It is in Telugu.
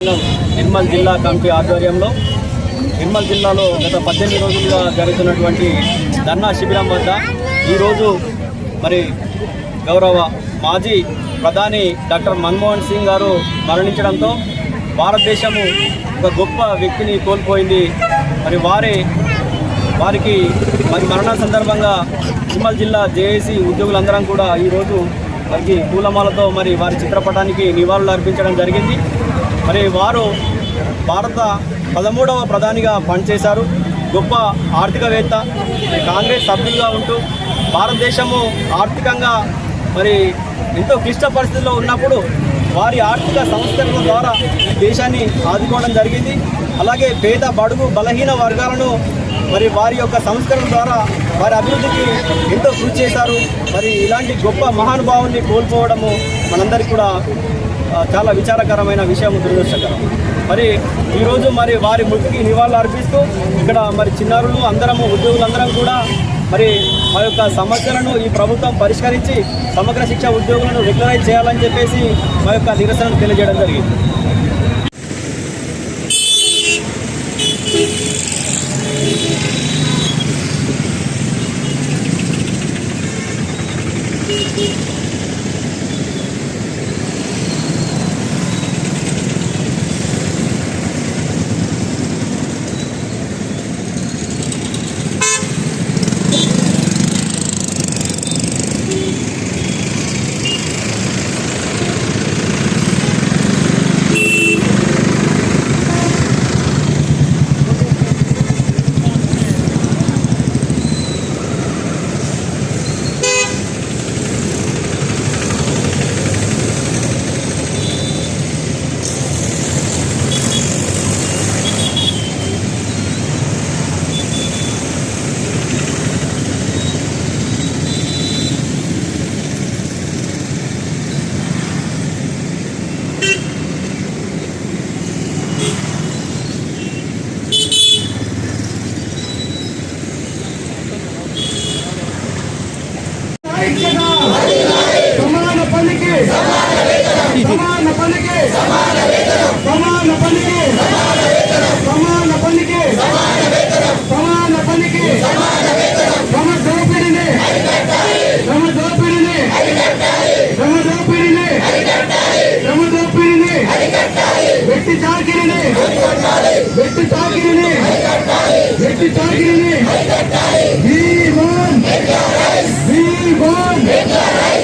నిర్మల్ జిల్లా కమిటీ ఆధ్వర్యంలో నిర్మల్ జిల్లాలో గత 18 రోజులుగా జరుగుతున్నటువంటి ధర్నా శిబిరం వద్ద ఈరోజు మరి గౌరవ మాజీ ప్రధాని డాక్టర్ మన్మోహన్ సింగ్ గారు మరణించడంతో భారతదేశము ఒక గొప్ప వ్యక్తిని కోల్పోయింది. మరి వారికి మరణ సందర్భంగా నిర్మల్ జిల్లా జేఏసీ ఉద్యోగులందరం కూడా ఈరోజు వారికి పూలమాలతో మరి వారి చిత్రపటానికి నివాళులు అర్పించడం జరిగింది. మరి వారు భారత 13వ ప్రధానిగా పనిచేశారు. గొప్ప ఆర్థికవేత్త, కాంగ్రెస్ సభ్యులుగా ఉంటూ భారతదేశము ఆర్థికంగా మరి ఎంతో క్లిష్ట పరిస్థితుల్లో ఉన్నప్పుడు వారి ఆర్థిక సంస్కరణల ద్వారా దేశాన్ని ఆదుకోవడం జరిగింది. అలాగే పేద బడుగు బలహీన వర్గాలను మరి వారి యొక్క సంస్కరణ ద్వారా వారి అభివృద్ధికి ఎంతో కృషి చేశారు. మరి ఇలాంటి గొప్ప మహానుభావుల్ని కోల్పోవడము మనందరికీ కూడా చాలా విచారకరమైన విషయం, దురదృష్టకరం. మరి ఈరోజు మరి వారి మృతికి నివాళులు అర్పిస్తూ ఇక్కడ మరి చిన్నారులు అందరము ఉద్యోగులందరం కూడా మరి మా యొక్క సమస్యలను ఈ ప్రభుత్వం పరిష్కరించి సమగ్ర శిక్ష ఉద్యోగులను రెగ్యులరైజ్ చేయాలని చెప్పేసి మా యొక్క నిరసనను తెలియజేయడం జరిగింది. We want